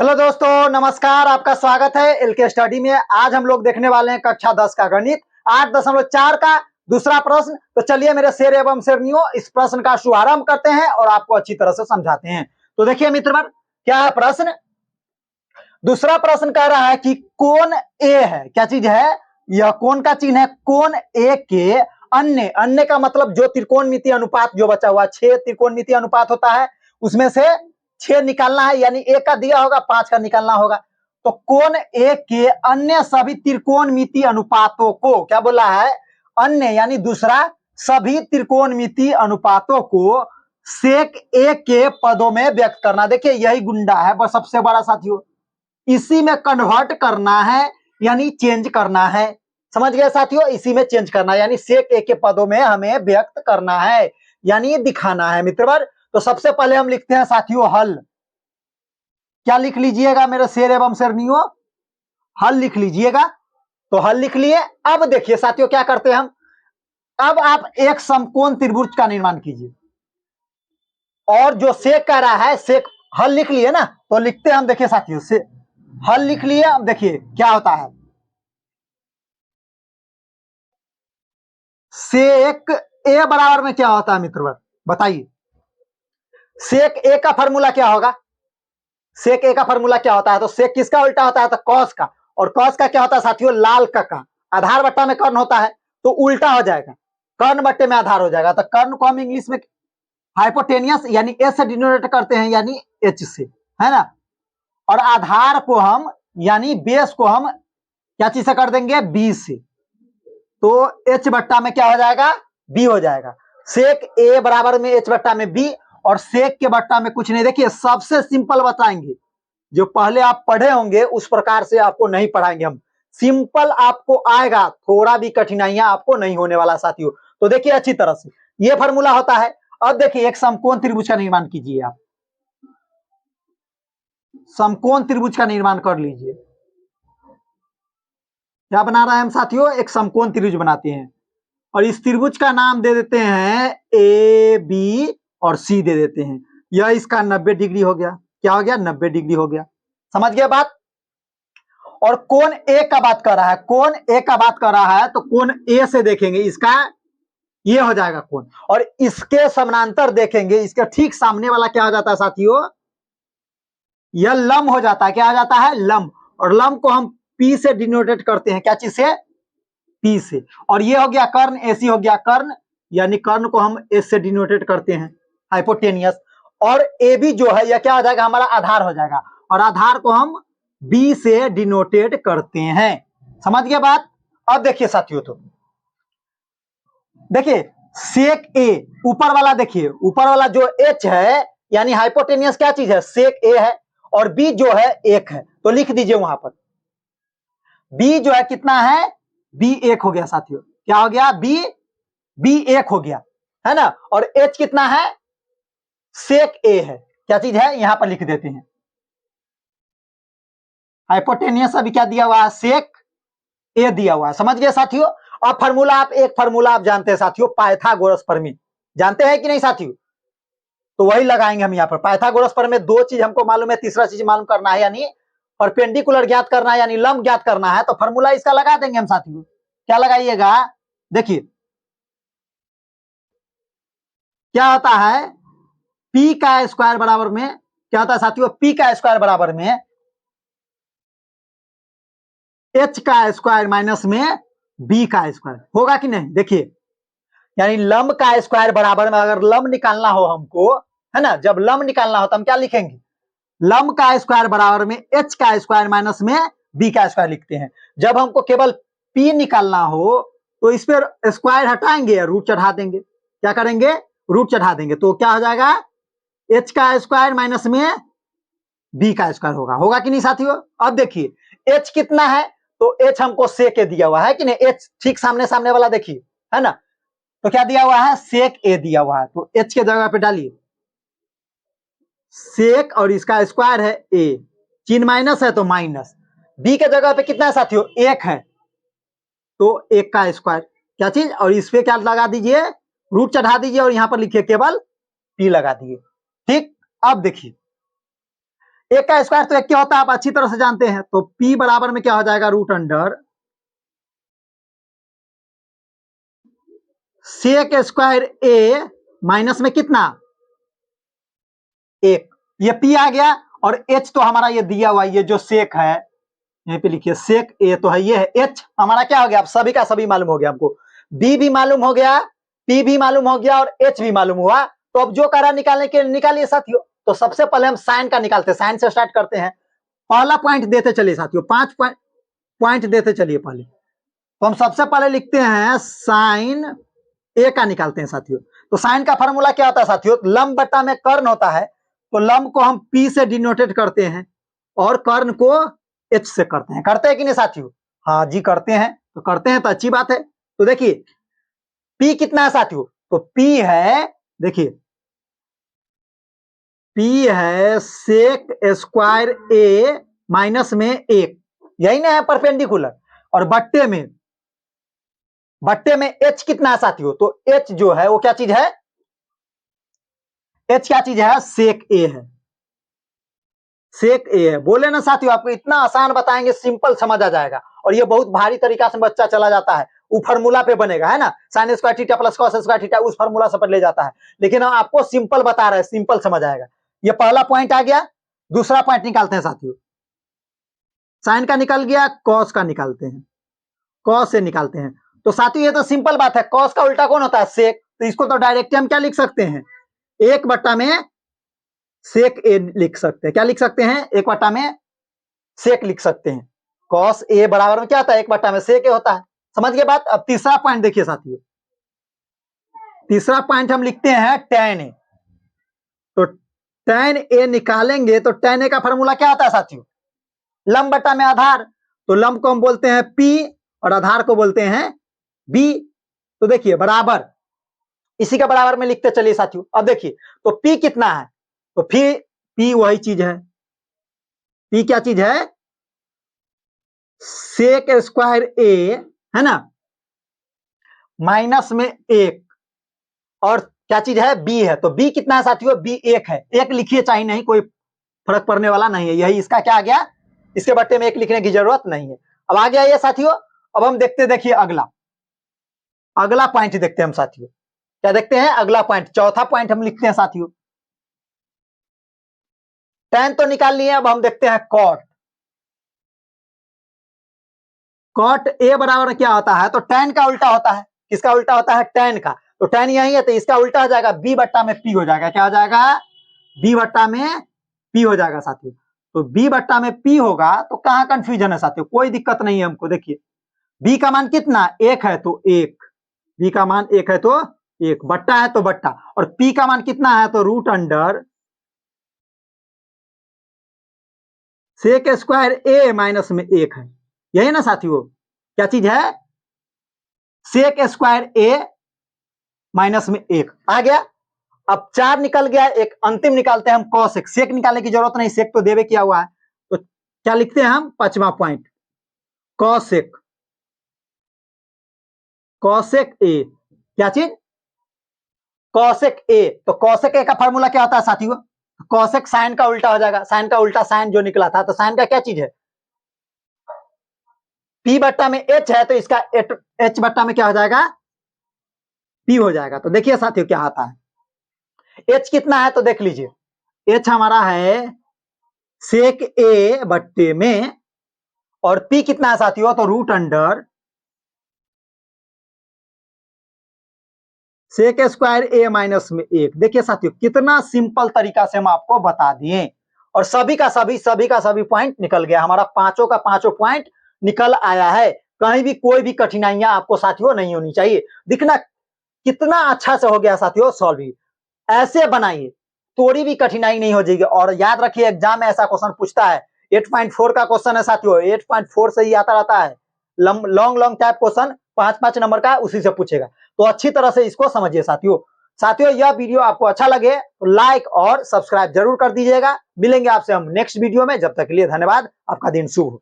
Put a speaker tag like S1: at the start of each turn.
S1: Hello दोस्तों, नमस्कार। आपका स्वागत है एलके स्टडी में। आज हम लोग देखने वाले हैं कक्षा 10 का गणित 8.4 का दूसरा प्रश्न। तो चलिए मेरे शेर एवं शेरनियों, इस प्रश्न का शुभारंभ करते हैं और आपको अच्छी तरह से समझाते हैं। तो देखिए मित्रवर, क्या है प्रश्न। दूसरा प्रश्न कह रहा है कि कोण ए है, क्या चीज है, यह कोण का चिन्ह है। कोण ए के अन्य अन्य का मतलब जो त्रिकोणमिति अनुपात जो बचा हुआ 6 त्रिकोणमिति अनुपात होता है, उसमें से 6 निकालना है, यानी एक का दिया होगा 5 का निकालना होगा। तो कोण ए के अन्य सभी त्रिकोणमिति अनुपातों को क्या बोला है, अन्य यानी दूसरा सभी त्रिकोणमिति अनुपातों को सेक ए के पदों में व्यक्त करना। देखिए यही गुंडा है बस सबसे बड़ा साथियों, इसी में कन्वर्ट करना है यानी चेंज करना है। समझ गए साथियों, इसी में चेंज करना है यानी सेक ए के पदों में हमें व्यक्त करना है यानी दिखाना है मित्रवर। तो सबसे पहले हम लिखते हैं साथियों हल। क्या लिख लीजिएगा मेरे शेर एवं शेरनियों, हल लिख लीजिएगा। तो हल लिख लिए। अब देखिए साथियों क्या करते हैं हम, अब आप एक समकोण त्रिभुज का निर्माण कीजिए और जो सेक कह रहा है सेक, हल लिख लिए ना, तो लिखते हैं हम। देखिए साथियों से हल लिख लिए। अब देखिए क्या होता है, सेक ए बराबर में क्या होता है मित्रवर, बताइए। सेक ए का फॉर्मूला क्या होगा, सेक ए का फॉर्मूला क्या होता है, तो सेक किसका उल्टा होता है, तो कॉस का। और कॉस का क्या होता है साथियों, लाल का आधार बट्टा में कर्ण होता है, तो उल्टा हो जाएगा, कर्ण बट्टे में आधार हो जाएगा। तो कर्ण को हम इंग्लिश में हाइपोटेनियस यानी एस से डिनोटेट करते हैं यानी एच से, है ना। और आधार को हम यानी बेस को हम क्या चीज से कर देंगे, बी से। तो एच बट्टा में क्या हो जाएगा, बी हो जाएगा। सेक ए बराबर में एच बट्टा में बी, और सेक के बट्टा में कुछ नहीं। देखिए सबसे सिंपल बताएंगे, जो पहले आप पढ़े होंगे उस प्रकार से आपको नहीं पढ़ाएंगे हम, सिंपल आपको आएगा, थोड़ा भी कठिनाइयां आपको नहीं होने वाला साथियों। तो देखिए अच्छी तरह से ये फॉर्मूला होता है। अब देखिए एक समकोण त्रिभुज का निर्माण कीजिए, आप समकोण त्रिभुज का निर्माण कर लीजिए। क्या बना रहा है हम साथियों, एक समकोण त्रिभुज बनाते हैं और इस त्रिभुज का नाम दे देते हैं ए बी और सी दे देते हैं। यह इसका 90 डिग्री हो गया। क्या हो गया, 90 डिग्री हो गया। समझ गया बात। और कोण ए का बात कर रहा है, कोण ए का बात कर रहा है, तो कोण ए से देखेंगे इसका ये हो जाएगा कोण, और इसके समानांतर देखेंगे इसके ठीक सामने वाला क्या हो जाता है साथियों, यह लंब हो जाता है। क्या हो जाता है, लंब। और लंब को हम पी से डिनोटेट करते हैं, क्या चीज से, पी से। और ये हो गया कर्ण, एसी हो गया कर्ण, यानी कर्ण को हम एस से डिनोटेट करते हैं, हाइपोटेनियस। और ए बी जो है यह क्या हो जाएगा, हमारा आधार हो जाएगा, और आधार को हम बी से डिनोटेट करते हैं। समझ गए बात। अब देखिए साथियों, तो देखिए सेक ए ऊपर वाला, देखिए ऊपर वाला जो एच है यानी हाइपोटेनियस क्या चीज है, सेक ए है, और बी जो है एक है, तो लिख दीजिए वहां पर बी जो है कितना है, बी एक हो गया साथियों। क्या हो गया, बी एक हो गया, है ना। और एच कितना है, सेक ए है, क्या चीज है, यहां पर लिख देते हैं हाइपोटेनियस। अभी क्या दिया हुआ है, सेक ए दिया हुआ है। समझ गए साथियों। अब फार्मूला, आप एक फार्मूला आप जानते हैं साथियों, पाइथागोरस प्रमेय, जानते हैं कि नहीं साथियों, तो वही लगाएंगे हम यहाँ पर। पाइथागोरस प्रमेय दो चीज हमको मालूम है, तीसरा चीज मालूम करना है, यानी परपेंडिकुलर ज्ञात करना है यानी लंब ज्ञात करना है। तो फार्मूला इसका लगा देंगे हम साथियों। क्या लगाइएगा, देखिए क्या होता है, पी का स्क्वायर बराबर में क्या होता है साथियों, पी का स्क्वायर बराबर में एच का स्क्वायर माइनस में बी का स्क्वायर होगा कि नहीं। देखिए यानी लंब का स्क्वायर बराबर में, अगर लंब निकालना हो हमको, है ना, जब लंब निकालना हो तो हम क्या लिखेंगे, लंब का स्क्वायर बराबर में एच का स्क्वायर माइनस में बी का स्क्वायर लिखते हैं। जब हमको केवल पी निकालना हो तो इस पर स्क्वायर हटाएंगे या रूट चढ़ा देंगे। क्या करेंगे, रूट चढ़ा देंगे, तो क्या हो जाएगा, एच का स्क्वायर माइनस में बी का स्क्वायर होगा। होगा कि नहीं साथियों। अब देखिए एच कितना है, तो एच हमको सेक ए दिया हुआ है कि नहीं, एच ठीक सामने सामने वाला देखिए, है ना। तो क्या दिया हुआ है, सेक ए दिया हुआ है, तो एच के जगह पे डालिए सेक, और इसका स्क्वायर है ए, चिन्ह माइनस है तो माइनस, बी के जगह पे कितना है साथियों, एक है, तो एक का स्क्वायर, क्या चीज, और इस पे क्या लगा दीजिए, रूट चढ़ा दीजिए, और यहां पर लिखिए केवल पी लगा दिए। ठीक। अब देखिए एक का स्क्वायर तो एक क्या होता है आप अच्छी तरह से जानते हैं, तो p बराबर में क्या हो जाएगा root under sec square a minus में कितना एक, ये p आ गया और h तो हमारा ये दिया हुआ ये जो सेक है यहीं पे लिखिए सेक a तो है ये है, h हमारा क्या हो गया आप सभी का सभी मालूम हो गया हमको, b भी मालूम हो गया, p भी मालूम हो गया और h भी मालूम हुआ। तो अब जो करा निकालने के निकालिए साथियों। तो सबसे पहले हम साइन का निकालते हैं, साइन से स्टार्ट करते हैं। पहला पॉइंट देते चलिए साथियों, 5 पॉइंट देते चलिए पहले। तो हम सबसे पहले लिखते हैं साइन ए का निकालते हैं साथियों। तो साइन का फॉर्मूला क्या होता है साथियों, लंब बट्टा में कर्ण होता है, तो लंब को हम पी से डिनोटेट करते हैं और कर्ण को एच से करते हैं। करते हैं कि नहीं साथियों? हाँ जी करते हैं। तो करते हैं तो अच्छी बात है। तो देखिए पी कितना है साथियों, तो पी है देखिए पी है सेक स्क्वायर ए माइनस में एक, यही ना है परपेंडिकुलर, और बट्टे में एच कितना है साथियों, तो एच जो है वो क्या चीज है, एच क्या चीज है सेक ए है, सेक ए है। बोले ना साथियों आपको इतना आसान बताएंगे सिंपल समझ आ जाएगा, और ये बहुत भारी तरीका से बच्चा चला जाता है वो फार्मूला पे बनेगा है ना, sine square theta plus cos square theta उस फार्मूला से पर ले जाता है, लेकिन हम आपको सिंपल बता रहे हैं, सिंपल समझ आएगा। ये पहला पॉइंट आ गया। दूसरा पॉइंट निकालते हैं साथियों, साइन का निकल गया, कॉस का निकालते हैं, कॉस से निकालते हैं। तो साथियों ये तो सिंपल बात है, कॉस का उल्टा कौन होता है सेक, तो इसको तो डायरेक्ट हम क्या लिख सकते हैं एक बट्टा में सेक ए लिख सकते हैं। क्या लिख सकते हैं, एक बट्टा में सेक लिख सकते हैं। कॉस ए बराबर में क्या होता है एक बट्टा में सेक ए होता है। समझ गए बात। अब तीसरा पॉइंट देखिए साथियों, तीसरा पॉइंट हम लिखते हैं टेन ए। तो टेन ए निकालेंगे तो टेन ए का फॉर्मूला क्या होता है साथियों, लंब बट्टा में आधार, तो लंब को हम बोलते हैं पी और आधार को बोलते हैं बी। तो देखिए बराबर इसी के बराबर में लिखते चलिए साथियों। अब देखिए तो पी कितना है, तो फिर पी वही चीज है, पी क्या चीज है सेक स्क्वायर ए है ना माइनस में एक, और क्या चीज है बी है। तो बी कितना है साथियों, बी एक है, एक लिखिए चाहे नहीं कोई फर्क पड़ने वाला नहीं है, यही इसका क्या आ गया, इसके बट्टे में एक लिखने की जरूरत नहीं है। अब आ गया ये साथियों। अब हम देखते देखिए अगला पॉइंट देखते हैं हम साथियों। क्या देखते हैं अगला पॉइंट, चौथा पॉइंट हम लिखते हैं साथियों। टेन तो निकाल लिए, अब हम देखते हैं कॉट। कॉट ए बराबर क्या होता है, तो टेन का उल्टा होता है, किसका उल्टा होता है टेन का, तो टेन यही है तो इसका उल्टा हो जाएगा बी बट्टा में पी हो जाएगा। क्या हो जाएगा बी बट्टा में पी हो जाएगा साथियों। तो बी बट्टा में पी होगा तो कहां कंफ्यूजन है साथियों, कोई दिक्कत नहीं है हमको। देखिए बी का मान कितना एक है तो एक, बी का मान एक है तो एक, बट्टा है तो बट्टा, और पी का मान कितना है तो रूट अंडर सेक स्क्वायर ए माइनस में एक है, यही ना साथियों। क्या चीज है सेक स्क्वायर ए माइनस में एक आ गया। अब 4 निकल गया, एक अंतिम निकालते हैं हम कॉसेक। सेक निकालने की जरूरत नहीं, सेक तो देवे किया हुआ है। तो क्या लिखते हैं हम पांचवा पॉइंट कॉसेक, कॉसेक ए क्या चीज कॉसेक ए। तो कॉसेक ए का फॉर्मूला क्या होता है साथियों, कॉसेक साइन का उल्टा हो जाएगा, साइन का उल्टा साइन जो निकला था, तो साइन का क्या चीज है पी बट्टा में एच है, तो इसका एच बट्टा में क्या हो जाएगा पी हो जाएगा। तो देखिए साथियों क्या आता है, एच कितना है तो देख लीजिए, एच हमारा है सेक ए बट्टे में, और पी कितना है साथियों तो रूट अंडर सेक स्क्वायर ए माइनस में एक। देखिए साथियों कितना सिंपल तरीका से हम आपको बता दिए, और सभी का सभी पॉइंट निकल गया, हमारा पांचों का पांचों पॉइंट निकल आया है। कहीं भी कोई भी कठिनाइयां आपको साथियों नहीं होनी चाहिए। दिखना कितना अच्छा से हो गया साथियों सॉल्व, ऐसे बनाइए थोड़ी भी कठिनाई नहीं हो जाएगी। और याद रखिए एग्जाम में ऐसा क्वेश्चन पूछता है, 8.4 का क्वेश्चन है साथियों, 8.4 से ही आता रहता है, लॉन्ग टाइप क्वेश्चन 5-5 नंबर का उसी से पूछेगा। तो अच्छी तरह से इसको समझिए साथियों। साथियों यह वीडियो आपको अच्छा लगे तो लाइक और सब्सक्राइब जरूर कर दीजिएगा। मिलेंगे आपसे हम नेक्स्ट वीडियो में, जब तक के लिए धन्यवाद, आपका दिन शुभ हो।